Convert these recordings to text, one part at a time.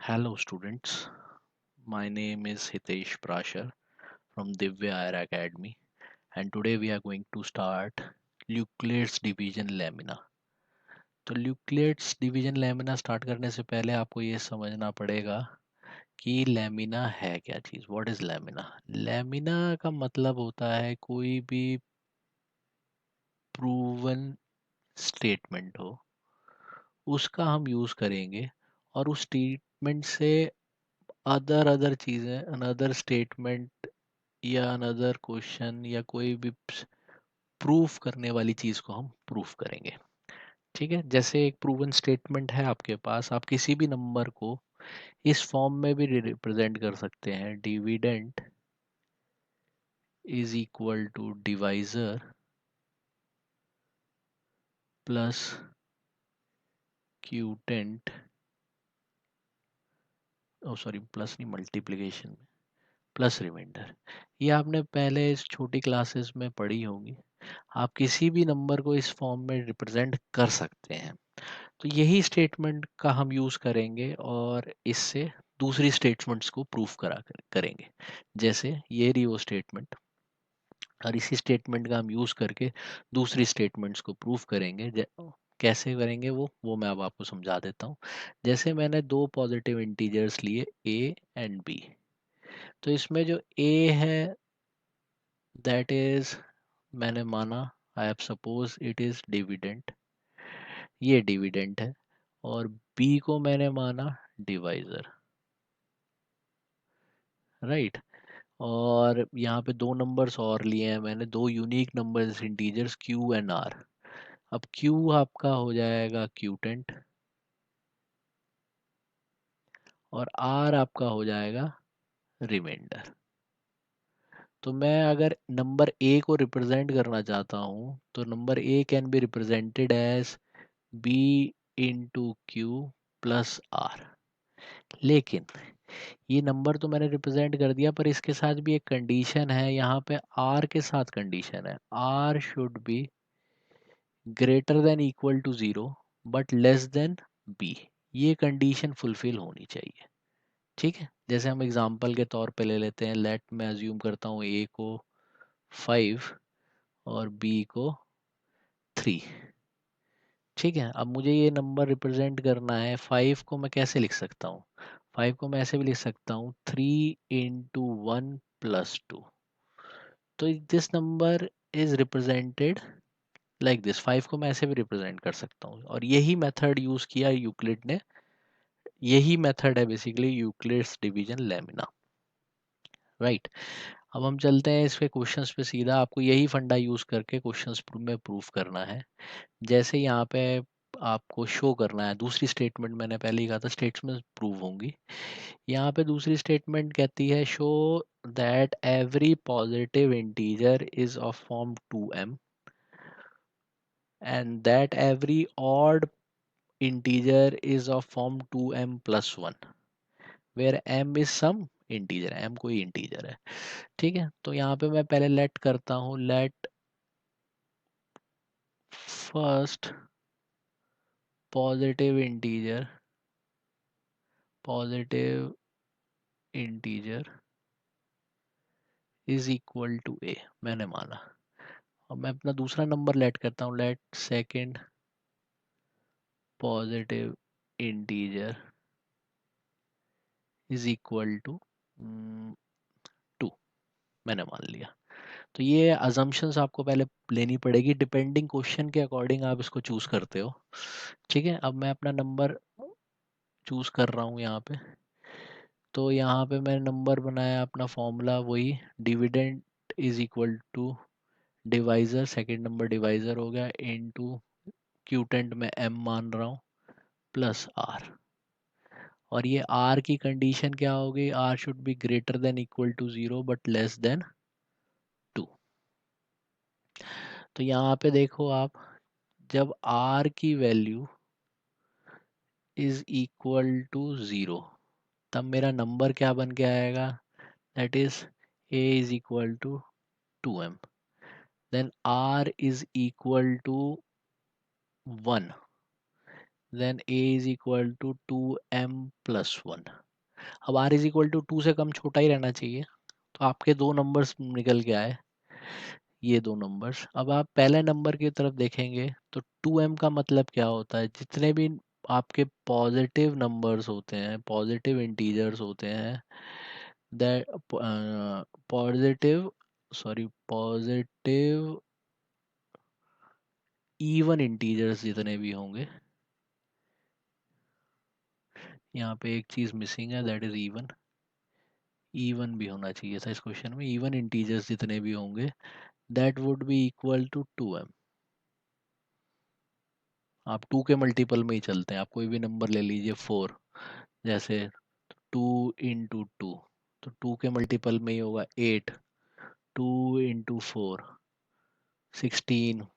Hello students, my name is Hitesh Prashar from Divya Air Academy and today we are going to start Euclid's division lamina. तो Euclid's division lamina start करने से पहले आपको ये समझना पड़ेगा कि लैमिना है क्या चीज़। What is lamina? लैमिना का मतलब होता है कोई भी प्रूवन स्टेटमेंट हो उसका हम यूज़ करेंगे और उस स्टेटमेंट से अदर अदर चीज़ें अनदर स्टेटमेंट या अनदर क्वेश्चन या कोई भी प्रूफ करने वाली चीज को हम प्रूफ करेंगे। ठीक है, जैसे एक प्रूवन स्टेटमेंट है आपके पास, आप किसी भी नंबर को इस फॉर्म में भी रिप्रेजेंट कर सकते हैं। Dividend is equal to divisor plus quotient, oh sorry plus नहीं, मल्टीप्लिकेशन में प्लस रिमाइंडर। ये आपने पहले इस छोटी क्लासेस में पढ़ी होंगी। आप किसी भी नंबर को इस फॉर्म में रिप्रेजेंट कर सकते हैं। तो यही स्टेटमेंट का हम यूज करेंगे और इससे दूसरी स्टेटमेंट्स को प्रूफ करेंगे। जैसे ये रही वो स्टेटमेंट और इसी स्टेटमेंट का हम यूज करके दूसरी स्टेटमेंट्स को प्रूफ करेंगे। कैसे करेंगे वो मैं अब आपको समझा देता हूँ। जैसे मैंने दो पॉजिटिव इंटीजर्स लिए ए एंड बी, तो इसमें जो ए है दैट इज, मैंने माना, I have suppose it is dividend, ये डिविडेंड है। और बी को मैंने माना डिवाइजर, राइट। और यहाँ पे दो नंबर्स और लिए हैं मैंने, दो unique numbers integers Q and R. अब क्यू आपका हो जाएगा क्यूटेंट और आर आपका हो जाएगा रिमाइंडर। तो मैं अगर नंबर ए को रिप्रेजेंट करना चाहता हूँ तो number A can be represented as B into Q plus R. लेकिन ये नंबर तो मैंने रिप्रेजेंट कर दिया, पर इसके साथ भी एक कंडीशन है। यहाँ पे आर के साथ कंडीशन है, R should be greater than equal to zero but less than B. ये कंडीशन फुलफिल होनी चाहिए। ठीक है, जैसे हम एग्जांपल के तौर पे ले लेते हैं। लेट मैं अज्यूम करता हूँ ए को 5 और बी को 3। ठीक है, अब मुझे ये नंबर रिप्रेजेंट करना है। 5 को मैं कैसे लिख सकता हूँ? 5 को मैं ऐसे भी लिख सकता हूँ, 3 into 1 + 2। तो this number is represented like this. 5 को मैं ऐसे भी रिप्रेजेंट कर सकता हूँ और यही मेथड यूज किया यूक्लिड ने। यही मेथड है basically Euclid's division lamina, right. अब हम चलते हैं इस पे क्वेश्चंस पे सीधा। आपको यही फंडा यूज करके क्वेश्चंस में प्रूफ करना है। जैसे यहाँ पे आपको शो करना है, दूसरी स्टेटमेंट मैंने पहले ही कहा था स्टेटमेंट प्रूव होंगी। यहाँ पे दूसरी स्टेटमेंट कहती है show that every positive integer is of form 2m and that every odd integer is of form 2m plus 1 where m is some integer, m कोई integer है। ठीक है, तो यहाँ पे मैं पहले लेट करता हूँ, let first positive integer is equal to a, मैंने माना। अब मैं अपना दूसरा नंबर लेट करता हूँ, let second positive integer is equal to 2, मैंने मान लिया। तो ये अजम्पशंस आपको पहले लेनी पड़ेगी, डिपेंडिंग क्वेश्चन के अकॉर्डिंग आप इसको चूज करते हो। ठीक है, अब मैं अपना नंबर चूज कर रहा हूँ यहाँ पे। तो यहाँ पे मैंने नंबर बनाया, अपना फॉर्मूला वही, dividend is equal to divisor, second number divisor हो गया, इनटू क्यूटेंट में एम मान रहा हूँ प्लस आर। और ये आर की कंडीशन क्या होगी? R should be greater than equal to zero but less than 2। तो यहाँ पे देखो आप, जब आर की value is equal to zero तब मेरा नंबर क्या बन के आएगा? That is A is equal to 2m, then R is equal to 1, then a is equal to 2m+1। अब r इज इक्वल टू 2 से कम छोटा ही रहना चाहिए, तो आपके दो नंबर्स निकल के आए, ये दो नंबर्स। अब आप पहले नंबर की तरफ देखेंगे तो 2m का मतलब क्या होता है, जितने भी आपके पॉजिटिव नंबर्स होते हैं, पॉजिटिव इंटीजर्स होते हैं, that positive sorry positive even integers जितने भी होंगे, यहाँ पे एक चीज मिसिंग है, दैट इज इवन। इवन भी होना चाहिए था इस क्वेश्चन में। इवन इंटीजर्स जितने भी होंगे, that would be equal to 2m। आप 2 के मल्टीपल में ही चलते हैं, आप कोई भी नंबर ले लीजिए 4, जैसे 2 × 2, तो 2 के मल्टीपल में ही होगा 8, 2 × 4 16,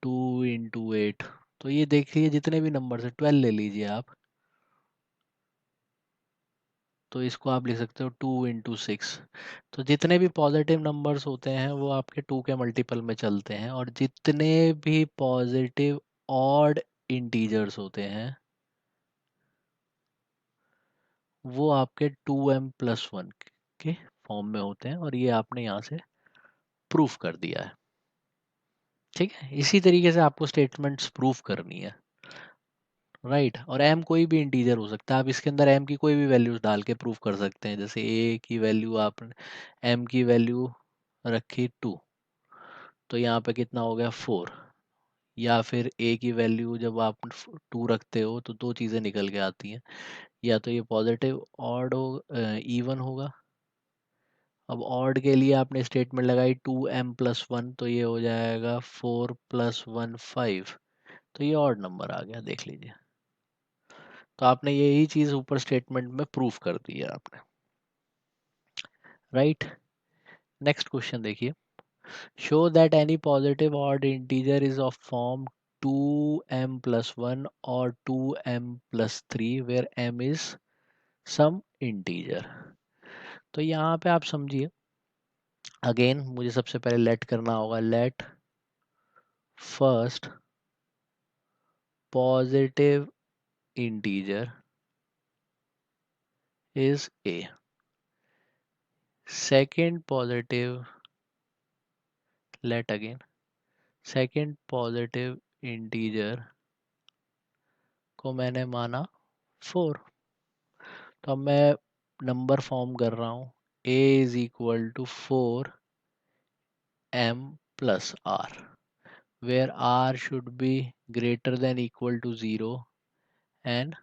2 × 8, तो ये देखिए जितने भी नंबर है, 12 ले लीजिए आप, तो इसको आप लिख सकते हो 2 × 6। तो जितने भी पॉजिटिव नंबर्स होते हैं वो आपके 2 के मल्टीपल में चलते हैं, और जितने भी पॉजिटिव ऑड इंटीजर्स होते हैं वो आपके 2m+1 के फॉर्म में होते हैं, और ये आपने यहाँ से प्रूफ कर दिया है। ठीक है, इसी तरीके से आपको स्टेटमेंट्स प्रूफ करनी है, राइट। और m कोई भी इंटीजर हो सकता है, आप इसके अंदर m की कोई भी वैल्यूज डाल के प्रूफ कर सकते हैं। जैसे a की वैल्यू आपने m की वैल्यू रखी 2, तो यहाँ पे कितना हो गया 4। या फिर a की वैल्यू जब आप 2 रखते हो तो दो चीज़ें निकल के आती हैं, या तो ये पॉजिटिव ऑड हो इवन होगा। अब ऑड के लिए आपने स्टेटमेंट लगाई 2m+1, तो ये हो जाएगा 4+1 5, तो ये ऑड नंबर आ गया, देख लीजिए। तो आपने यही चीज़ ऊपर स्टेटमेंट में प्रूफ कर दी है आपने, राइट। नेक्स्ट क्वेश्चन देखिए, show that any positive odd integer is of form 2m+1 और 2m+3 where m is some integer. तो यहाँ पे आप समझिए, अगेन मुझे सबसे पहले लेट करना होगा, late first positive integer is a, second positive, let again, second positive integer को मैंने माना 4। तो अब मैं नंबर फॉर्म कर रहा हूँ, a is equal to 4m+r, where r should be greater than equal to 0 and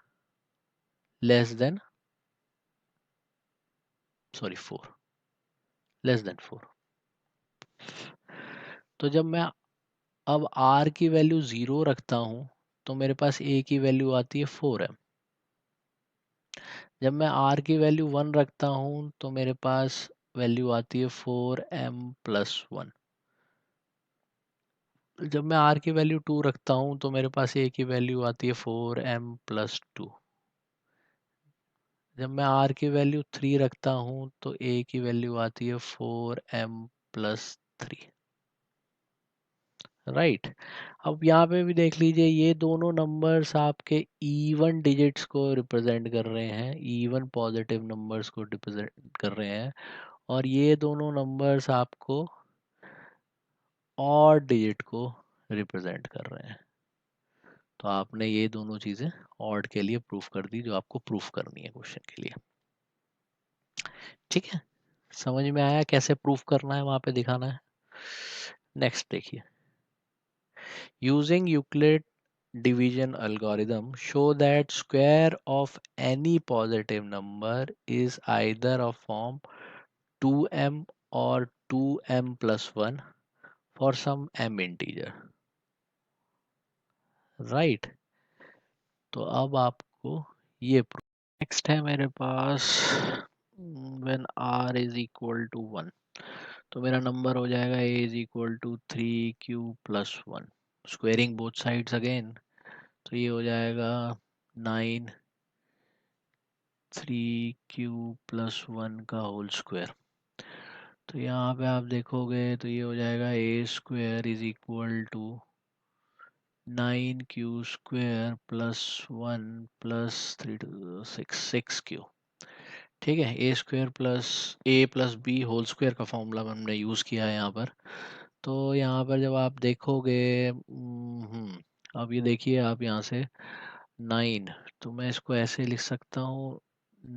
less than 4, less than 4। तो जब मैं अब r की वैल्यू 0 रखता हूँ तो मेरे पास a की वैल्यू आती है 4m। जब मैं r की वैल्यू 1 रखता हूँ तो मेरे पास वैल्यू आती है 4m+1। जब मैं r की वैल्यू 2 रखता हूँ तो मेरे पास a की वैल्यू आती है 4m+2। जब मैं r की वैल्यू 3 रखता हूँ तो a की वैल्यू आती है 4m+3, राइट। अब यहाँ पे भी देख लीजिए, ये दोनों नंबर्स आपके इवन डिजिट्स को रिप्रेजेंट कर रहे हैं, इवन पॉजिटिव नंबर्स को रिप्रेजेंट कर रहे हैं, और ये दोनों नंबर्स आपको ऑड डिजिट को रिप्रेजेंट कर रहे हैं। तो आपने ये दोनों चीज़ें ऑड के लिए प्रूफ कर दी, जो आपको प्रूफ करनी है क्वेश्चन के लिए। ठीक है, समझ में आया कैसे प्रूफ करना है, वहां पे दिखाना है। नेक्स्ट देखिए, using Euclid division algorithm, show that square of any positive number is either of form 2m or 2m+1 for some m integer, right। तो अब आपको ये नेक्स्ट है मेरे पास, when r is equal to 1, तो मेरा नंबर हो जाएगा a is equal to 3q+1, squaring both sides again, तो ये हो जाएगा 9 3q+1 का होल स्क्वायर। तो यहाँ पे आप देखोगे तो ये हो जाएगा a² is equal to 9q² plus 1 plus 6 Q. ठीक है, a² plus b whole square का फॉर्मूला हमने यूज़ किया है यहाँ पर। तो यहाँ पर जब आप देखोगे, अब ये देखिए आप यहाँ से 9, तो मैं इसको ऐसे लिख सकता हूँ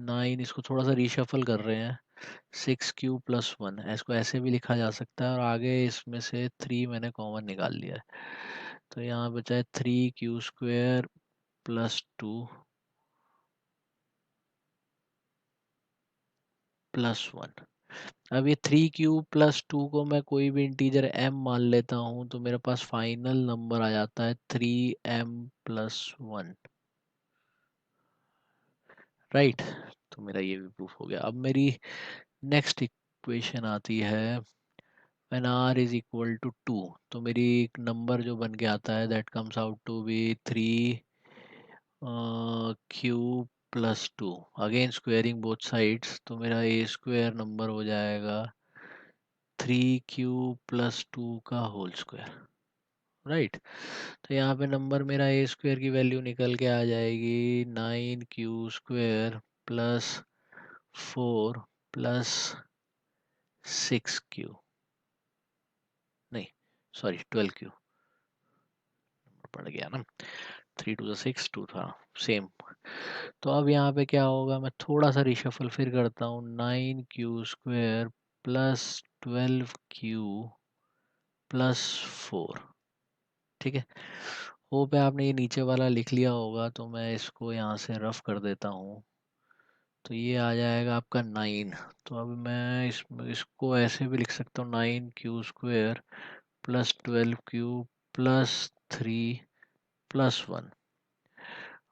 9, इसको थोड़ा सा रीशफल कर रहे हैं, 6q+1, इसको ऐसे भी लिखा जा सकता है, और आगे इसमें से 3 मैंने कॉमन निकाल लिया है। तो यहाँ बचा है 3q² + 2 + 1। अब ये 3q+2 को मैं कोई भी इंटीजर m मान लेता हूँ, तो मेरे पास फाइनल नंबर आ जाता है 3m+1। राइट, तो मेरा ये भी प्रूफ हो गया। अब मेरी नेक्स्ट इक्वेशन आती है when r = 2, तो मेरी एक नंबर जो बन के आता है that comes out to be 3q+2। Again squaring both sides, तो मेरा a² नंबर हो जाएगा 3q+2 का होल स्क्वायर। राइट, तो यहाँ पे नंबर मेरा a² की वैल्यू निकल के आ जाएगी 9q² + 4 + 6q, नहीं सॉरी 12q, पड़ गया ना, 3 × 2 = 6, 2 था सेम। तो अब यहाँ पे क्या होगा, मैं थोड़ा सा रिशफल फिर करता हूँ, 9q² + 12q + 4। ठीक है, होप है आपने ये नीचे वाला लिख लिया होगा, तो मैं इसको यहाँ से रफ कर देता हूँ। तो ये आ जाएगा आपका 9। तो अब मैं इसको ऐसे भी लिख सकता हूँ, 9q² + 12q + 3 + 1।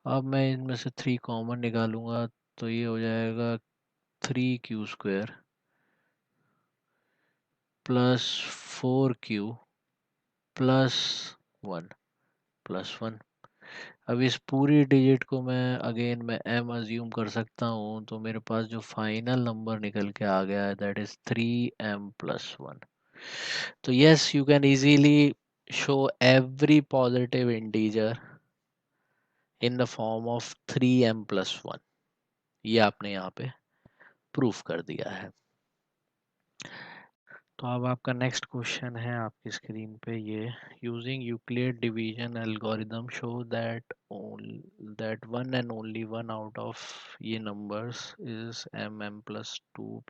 अब मैं इनमें से 3 कॉमन निकालूंगा, तो ये हो जाएगा 3q² + 4q + 1 + 1। अब इस पूरी डिजिट को मैं m अज्यूम कर सकता हूँ, तो मेरे पास जो फाइनल नंबर निकल के आ गया है दैट इज 3m+1। तो yes, you can easily show every positive integer in the form of 3m+1। ये आपने यहाँ पे प्रूफ कर दिया है। तो अब आपका नेक्स्ट क्वेश्चन है आपकी स्क्रीन पे, ये using Euclid division algorithm show that one and only one out of ये numbers is m+2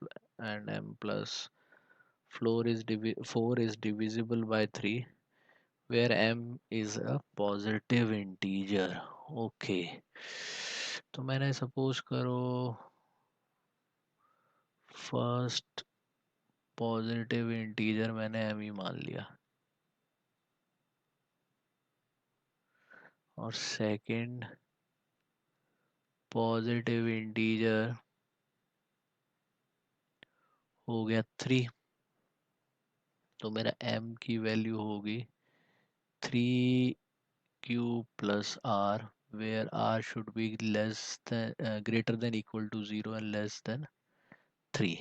and m+4 is divisible by 3 where m is a positive integer। Okay, तो मैंने सपोज करो first positive integer मैंने m ही मान लिया, और second positive integer हो गया 3, तो मेरा m की वैल्यू होगी 3q+r, where r should be less than greater than equal to 0 and less than 3।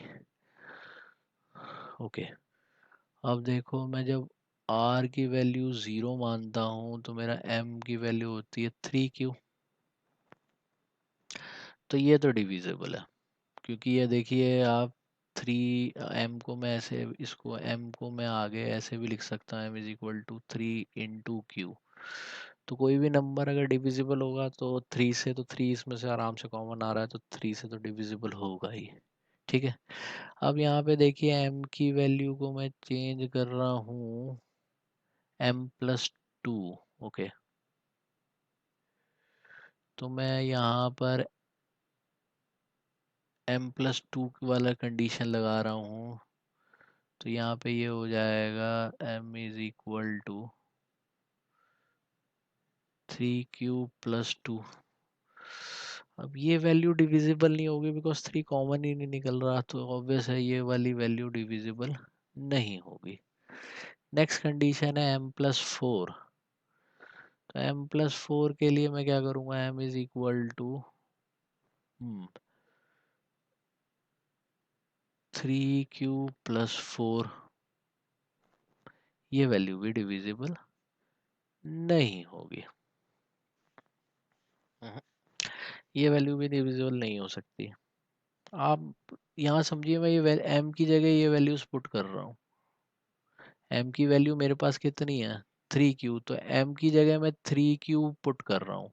Okay, अब देखो मैं जब r की वैल्यू 0 मानता हूँ, तो मेरा m की वैल्यू होती है 3q। तो ये तो डिविजिबल है, क्योंकि ये देखिए आप 3m को मैं ऐसे, इसको m को मैं आगे ऐसे भी लिख सकता हूँ, m = 3 × q। तो कोई भी नंबर अगर डिविजिबल होगा तो 3 से, तो 3 इसमें से आराम से कॉमन आ रहा है, तो 3 से तो डिविजिबल होगा ही। ठीक है, अब यहाँ पे देखिए m की वैल्यू को मैं चेंज कर रहा हूँ m+2। ओके, तो मैं यहाँ पर m+2 वाला कंडीशन लगा रहा हूँ, तो यहाँ पे ये हो जाएगा m = 3q+2। अब ये वैल्यू डिविजिबल नहीं होगी बिकॉज 3 कॉमन ही नहीं निकल रहा, तो ऑब्वियस है ये वाली वैल्यू डिविजिबल नहीं होगी। नेक्स्ट कंडीशन है m+4। तो m+4 के लिए मैं क्या करूँगा, m = 3q+4, ये वैल्यू भी डिविजिबल नहीं होगी। हम्म, ये वैल्यू भी डिविजिबल नहीं हो सकती। आप यहाँ समझिए, मैं ये एम की जगह ये वैल्यूज पुट कर रहा हूँ। एम की वैल्यू मेरे पास कितनी है, 3Q, तो एम की जगह मैं 3Q पुट कर रहा हूँ।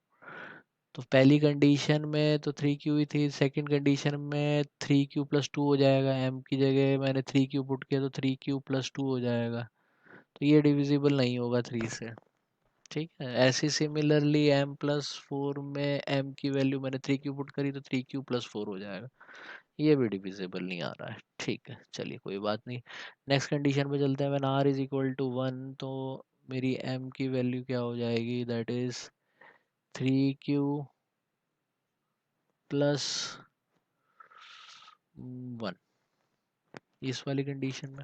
तो पहली कंडीशन में तो 3Q ही थी, सेकंड कंडीशन में 3Q+2 हो जाएगा, एम की जगह मैंने 3Q पुट किया तो 3Q+2 हो जाएगा। तो ये डिविजिबल नहीं होगा 3 से। ठीक है, ऐसी सिमिलरली m+4 में m की वैल्यू मैंने 3Q पुट करी तो 3Q+4 हो जाएगा। ये भी डिविजिबल नहीं आ रहा है। ठीक है, चलिए कोई बात नहीं। नेक्स्ट कंडीशन पे चलते हैं। When r is equal to 1, तो मेरी m की वैल्यू क्या हो जाएगी, दैट इज 3Q+1, इस वाली कंडीशन में।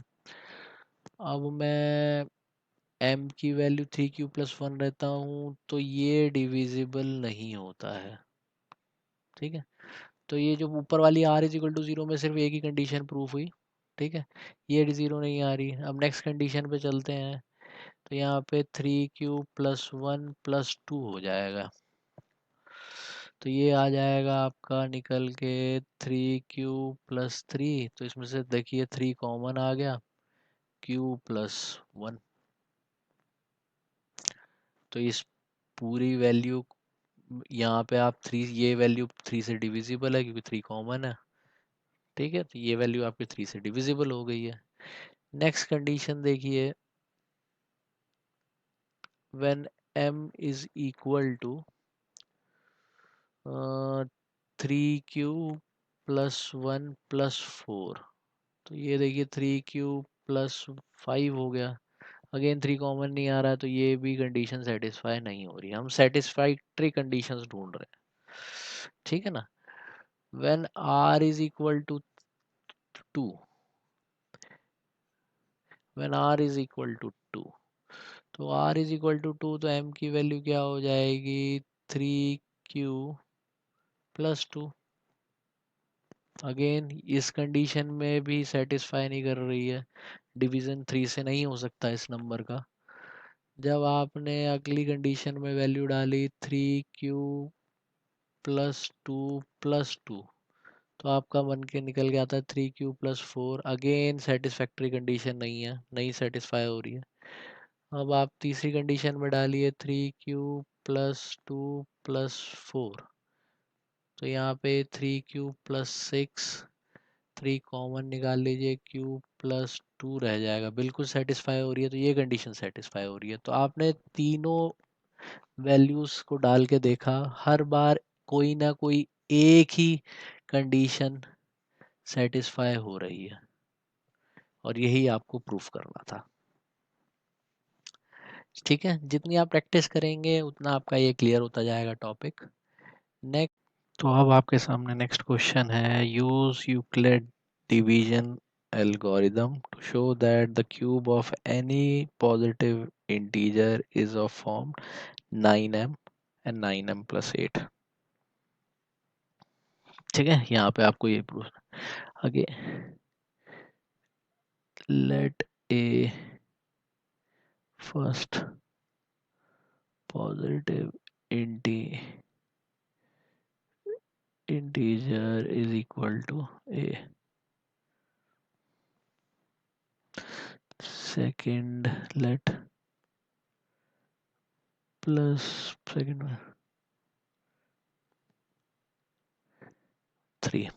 अब मैं m की वैल्यू 3Q+1 रहता हूँ तो ये डिविजिबल नहीं होता है। ठीक है, तो ये जो ऊपर वाली r इज इक्वल टू 0 में सिर्फ एक ही कंडीशन प्रूफ हुई। ठीक है, ये 0 नहीं आ रही। अब नेक्स्ट कंडीशन पे चलते हैं। तो यहाँ पे 3Q+1+2 हो जाएगा। तो ये आ जाएगा आपका निकल के 3Q+3। तो इसमें से देखिए 3 कॉमन आ गया, Q+1। तो इस पूरी वैल्यू यहाँ पे आप 3, ये वैल्यू 3 से डिविजिबल है क्योंकि 3 कॉमन है। ठीक है, तो ये वैल्यू आपकी 3 से डिविजिबल हो गई है। नेक्स्ट कंडीशन देखिए, when m is equal to 3Q+1+4। तो ये देखिए 3Q+5 हो गया। अगेन 3 कॉमन नहीं आ रहा है तो ये भी कंडीशन सेटिस्फाई नहीं हो रही। हम सेटिस्फैक्ट्री कंडीशंस ढूंढ रहे हैं। ठीक है ना। When r is equal to 2, when r is equal to 2, तो r इज इक्वल टू 2, तो m की वैल्यू क्या हो जाएगी, 3Q+2। अगेन इस कंडीशन में भी सेटिस्फाई नहीं कर रही है, डिवीजन 3 से नहीं हो सकता इस नंबर का। जब आपने अगली कंडीशन में वैल्यू डाली 3Q+2+2, तो आपका बन के निकल गया था 3Q+4। अगेन सेटिस्फैक्ट्री कंडीशन नहीं है, नहीं सेटिस्फाई हो रही है। अब आप तीसरी कंडीशन में डालिए 3Q+2+4। तो यहाँ पे 3Q+6, 3 कॉमन निकाल लीजिए, Q+2 रह जाएगा। बिल्कुल सेटिस्फाई हो रही है, तो ये कंडीशन सेटिस्फाई हो रही है। तो आपने तीनों वैल्यूज को डाल के देखा, हर बार कोई ना कोई एक ही कंडीशन सेटिस्फाई हो रही है, और यही आपको प्रूफ करना था। ठीक है, जितनी आप प्रैक्टिस करेंगे उतना आपका ये क्लियर होता जाएगा टॉपिक। नेक्स्ट, तो अब आपके सामने नेक्स्ट क्वेश्चन है, use Euclid division algorithm to show that the cube of any positive integer is of form 9m and 9m+8। ठीक है, यहाँ पे आपको ये प्रूफ आगे, let a first positive integer is equal to a second, let plus second 3।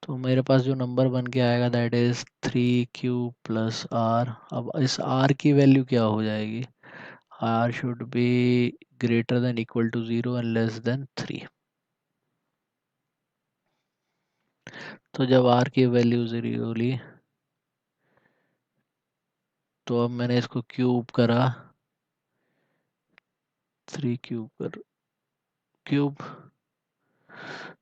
तो मेरे पास जो नंबर बन के आएगा दैट इज 3Q+r। अब इस r की वैल्यू क्या हो जाएगी, r should be greater than equal to 0 and less than 3। तो जब r की वैल्यू 0 ली, तो अब मैंने इसको क्यूब करा, 3 क्यूब कर क्यूब,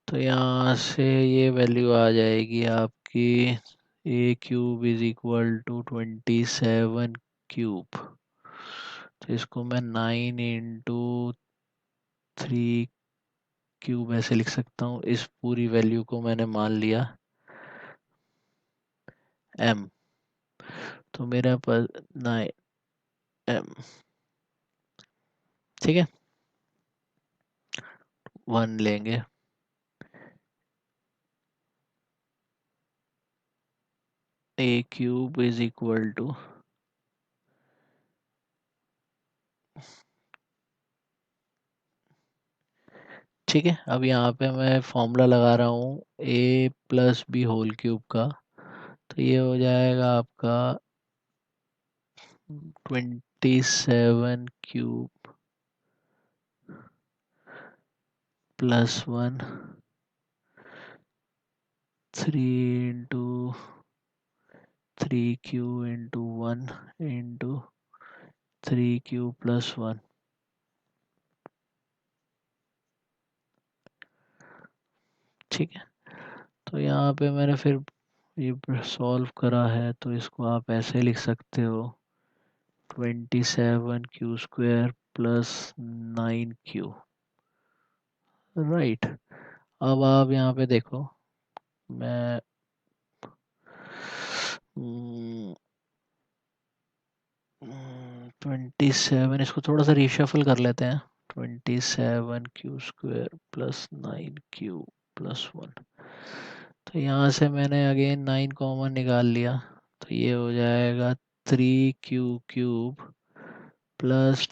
तो यहाँ से ये वैल्यू आ जाएगी आपकी a³ is equal to 27 cube. तो इसको मैं 9 × 3 क्यूब ऐसे लिख सकता हूँ। इस पूरी वैल्यू को मैंने मान लिया m। तो मेरा पास एम, ठीक है, 1 लेंगे, ए क्यूब इज इक्वल टू, ठीक है। अब यहाँ पे मैं फॉर्मूला लगा रहा हूँ ए प्लस बी होल क्यूब का, तो ये हो जाएगा आपका 27 cube plus 1, 3 into 3q into 1 into 3q plus 1, ठीक है। तो यहाँ पे मैंने फिर ये सॉल्व करा है, तो इसको आप ऐसे लिख सकते हो 27q² प्लस 9q, राइट। अब आप यहाँ पे देखो, मैं 27, इसको थोड़ा सा रिशफल कर लेते हैं, 27q² प्लस 9q प्लस 1, तो यहाँ से मैंने अगेन 9 कॉमन निकाल लिया, तो ये हो जाएगा 3q³ plus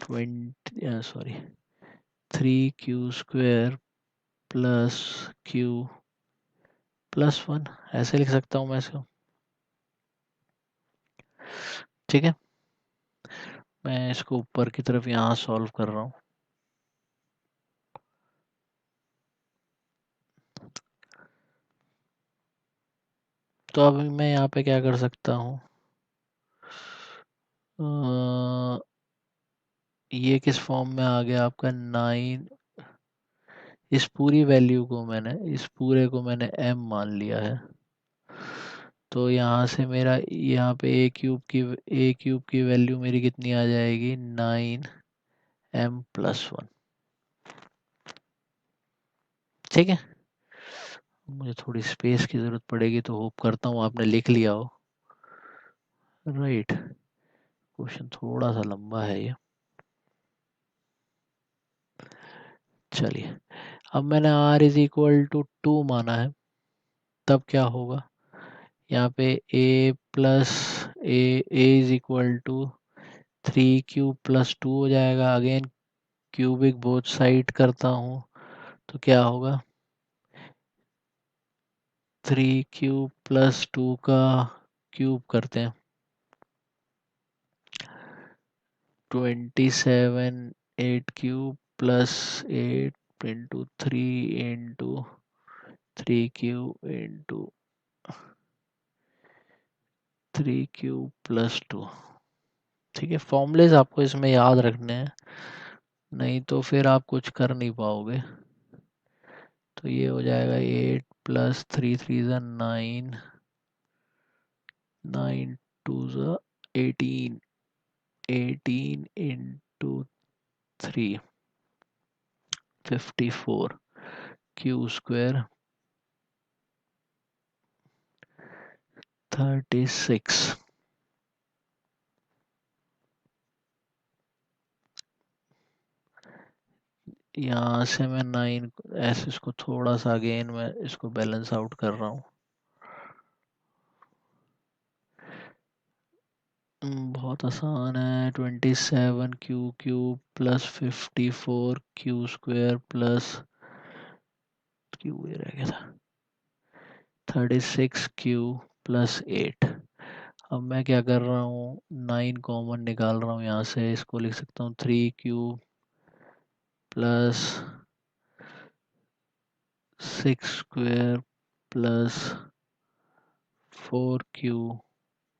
3q² plus q plus 1, ऐसे लिख सकता हूँ मैं इसको, ठीक है। मैं इसको ऊपर की तरफ यहाँ सॉल्व कर रहा हूँ, तो अब मैं यहाँ पे क्या कर सकता हूँ, ये किस फॉर्म में आ गया आपका 9, इस पूरी वैल्यू को मैंने, इस पूरे को मैंने m मान लिया है, तो यहाँ से मेरा यहाँ पे ए क्यूब की वैल्यू मेरी कितनी आ जाएगी, 9m प्लस 1, ठीक है। मुझे थोड़ी स्पेस की ज़रूरत पड़ेगी, तो होप करता हूँ आपने लिख लिया हो, राइट। क्वेश्चन थोड़ा सा लंबा है ये, चलिए। अब मैंने r इज इक्वल टू 2 माना है, तब क्या होगा, यहाँ पे a plus A is equal to 3q plus 2 हो जाएगा, अगेन क्यूबिक बोथ साइड करता हूँ, तो क्या होगा, 3q प्लस 2 का क्यूब करते हैं, 27 8 cube plus 8 into 3 into 3q into 3q plus 2, ठीक है। फॉर्मूलेज आपको इसमें याद रखने हैं, नहीं तो फिर आप कुछ कर नहीं पाओगे। तो ये हो जाएगा 8 प्लस 3 ज़ा 9, 9 2 ज़ा 18, 18 इंटू 3 54 q² 36, यहाँ से मैं 9 ऐसे इसको थोड़ा सा अगेन मैं इसको बैलेंस आउट कर रहा हूँ, बहुत आसान है, 27q³ plus 54q² plus Q ये रह गया था 36q प्लस 8। अब मैं क्या कर रहा हूँ, 9 कॉमन निकाल रहा हूँ यहाँ से, इसको लिख सकता हूँ 3q plus 6² plus 4q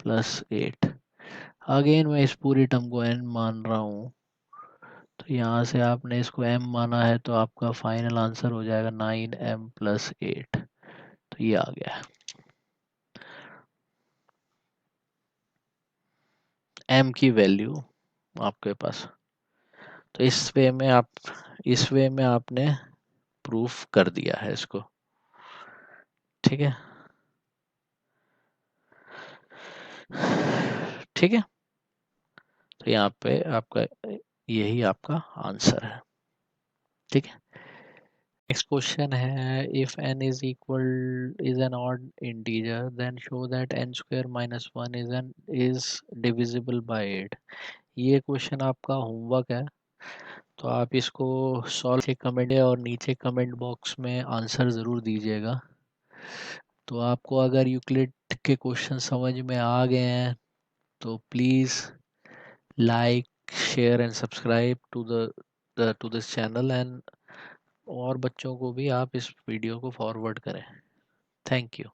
plus 8, again मैं इस पूरी टर्म को n मान रहा हूँ, तो यहाँ से आपने इसको m माना है, तो आपका फाइनल आंसर हो जाएगा 9m प्लस 8, तो ये आ गया m की वैल्यू आपके पास। तो इस वे में आपने प्रूफ कर दिया है इसको, ठीक है, ठीक है। तो यहाँ पे आपका यही आपका आंसर है। ठीक है, नेक्स्ट क्वेश्चन है, if n is an odd integer then show that n square minus 1 is divisible by 8। ये क्वेश्चन आपका होमवर्क है, तो आप इसको सॉल्व से कमेंट और नीचे कमेंट बॉक्स में आंसर ज़रूर दीजिएगा। तो आपको अगर यूक्लिड के क्वेश्चन समझ में आ गए हैं तो please like, share and subscribe to this channel, and और बच्चों को भी आप इस वीडियो को फॉरवर्ड करें। Thank you.